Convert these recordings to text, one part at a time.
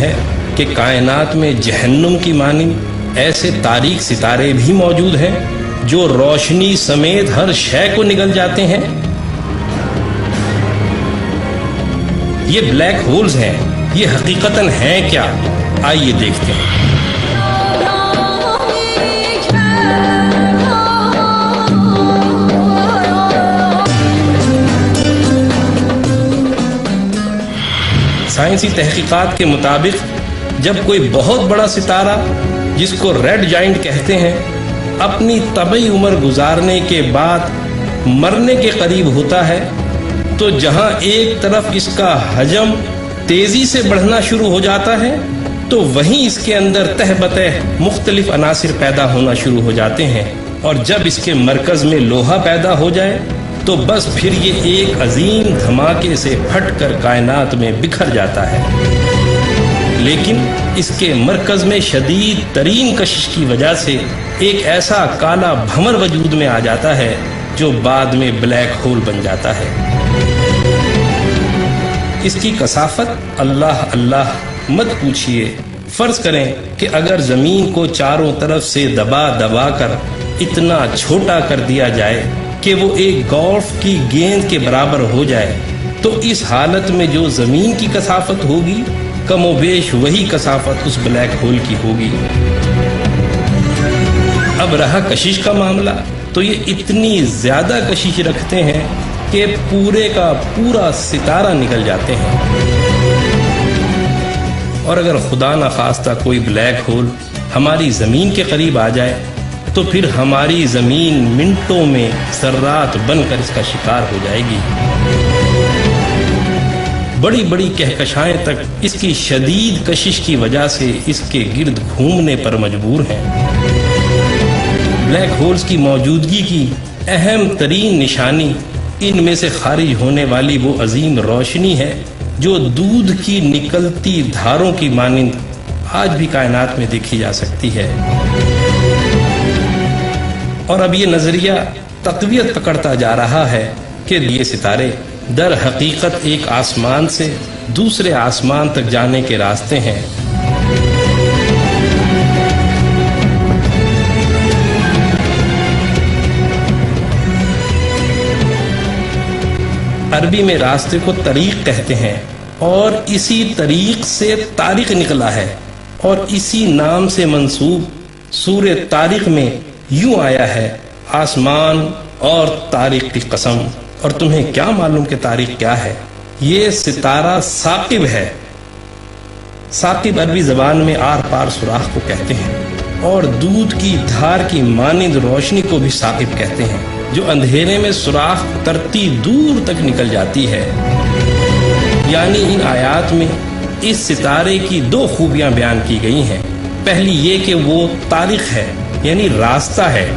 ہے کہ کائنات میں جہنم کی مانند ایسے تاریک ستارے بھی موجود ہیں جو روشنی سمیت ہر شے کو نگل جاتے ہیں؟ یہ بلیک ہولز ہیں، یہ حقیقتاً ہیں کیا؟ آئیے دیکھتے ہیں۔ سائنسی تحقیقات کے مطابق جب کوئی بہت بڑا ستارہ جس کو ریڈ جائنٹ کہتے ہیں اپنی طبعی عمر گزارنے کے بعد مرنے کے قریب ہوتا ہے تو جہاں ایک طرف اس کا حجم تیزی سے بڑھنا شروع ہو جاتا ہے تو وہیں اس کے اندر تہ بتہ مختلف عناصر پیدا ہونا شروع ہو جاتے ہیں، اور جب اس کے مرکز میں لوہا پیدا ہو جائے تو بس پھر یہ ایک عظیم دھماکے سے پھٹ کر کائنات میں بکھر جاتا ہے۔ لیکن اس کے مرکز میں شدید ترین کشش کی وجہ سے ایک ایسا کالا بھنور وجود میں آ جاتا ہے جو بعد میں بلیک ہول بن جاتا ہے۔ اس کی کثافت اللہ مت پوچھئے۔ فرض کریں کہ اگر زمین کو چاروں طرف سے دبا دبا کر اتنا چھوٹا کر دیا جائے کہ وہ ایک گولف کی گیند کے برابر ہو جائے تو اس حالت میں جو زمین کی کثافت ہوگی کم و بیش وہی کثافت اس بلیک ہول کی ہوگی۔ اب رہا کشش کا معاملہ، تو یہ اتنی زیادہ کشش رکھتے ہیں کہ پورے کا پورا ستارہ نکل جاتے ہیں۔ اور اگر خدا نخواستہ کوئی بلیک ہول ہماری زمین کے قریب آ جائے تو پھر ہماری زمین منٹوں میں ذرات بن کر اس کا شکار ہو جائے گی۔ بڑی بڑی کہکشائیں تک اس کی شدید کشش کی وجہ سے اس کے گرد گھومنے پر مجبور ہیں۔ بلیک ہولز کی موجودگی کی اہم ترین نشانی ان میں سے خارج ہونے والی وہ عظیم روشنی ہے جو دودھ کی نکلتی دھاروں کی مانند آج بھی کائنات میں دیکھی جا سکتی ہے۔ اور اب یہ نظریہ تقویت پکڑتا جا رہا ہے کہ یہ ستارے در حقیقت ایک آسمان سے دوسرے آسمان تک جانے کے راستے ہیں۔ عربی میں راستے کو طریق کہتے ہیں، اور اسی طریق سے طارق نکلا ہے، اور اسی نام سے منسوب سورہ طارق میں یوں آیا ہے، آسمان اور طارق کی قسم۔ اور تمہیں کیا معلوم کہ طارق کیا ہے؟ یہ ستارہ ثاقب ہے۔ ثاقب عربی زبان میں آر پار سوراخ کو کہتے ہیں، اور دودھ کی دھار کی مانند روشنی کو بھی ثاقب کہتے ہیں، جو اندھیرے میں سوراخ ترتی دور تک نکل جاتی ہے۔ یعنی ان آیات میں اس ستارے کی دو خوبیاں بیان کی گئی ہیں۔ پہلی یہ کہ وہ طارق ہے، یعنی راستہ ہے،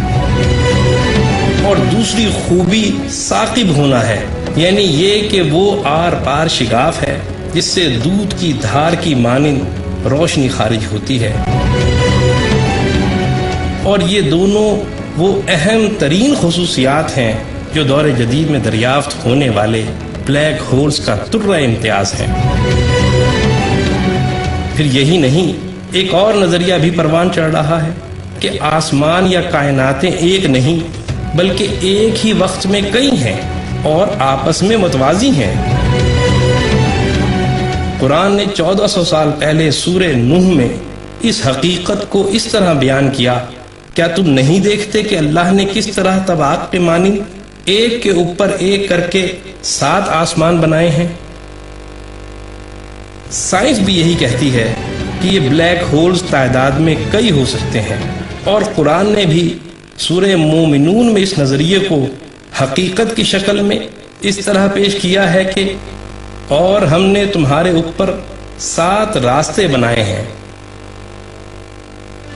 اور دوسری خوبی ثاقب ہونا ہے، یعنی یہ کہ وہ آر پار شگاف ہے جس سے دودھ کی دھار کی مانند روشنی خارج ہوتی ہے۔ اور یہ دونوں وہ اہم ترین خصوصیات ہیں جو دور جدید میں دریافت ہونے والے بلیک ہولز کا طرہ امتیاز ہے۔ پھر یہی نہیں، ایک اور نظریہ بھی پروان چڑھ رہا ہے کہ آسمان یا کائناتیں ایک نہیں بلکہ ایک ہی وقت میں کئی ہیں اور آپس میں متوازی ہیں۔ قرآن نے 1400 سال پہلے سورہ نوح میں اس حقیقت کو اس طرح بیان کیا، کیا تم نہیں دیکھتے کہ اللہ نے کس طرح طبقات کے مانند ایک کے اوپر ایک کر کے 7 آسمان بنائے ہیں؟ سائنس بھی یہی کہتی ہے کہ یہ بلیک ہولز تعداد میں کئی ہو سکتے ہیں، اور قرآن نے بھی سورہ مومنون میں اس نظریے کو حقیقت کی شکل میں اس طرح پیش کیا ہے کہ اور ہم نے تمہارے اوپر 7 راستے بنائے ہیں۔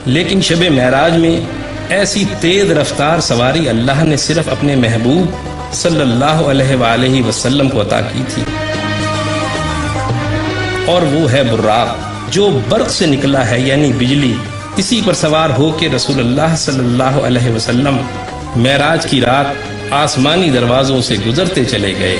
لیکن شب معراج میں ایسی تیز رفتار سواری اللہ نے صرف اپنے محبوب صلی اللہ علیہ وآلہ وسلم کو عطا کی تھی، اور وہ ہے براق جو برق سے نکلا ہے، یعنی بجلی۔ اسی پر سوار ہو کے رسول اللہ صلی اللہ علیہ وسلم معراج کی رات آسمانی دروازوں سے گزرتے چلے گئے۔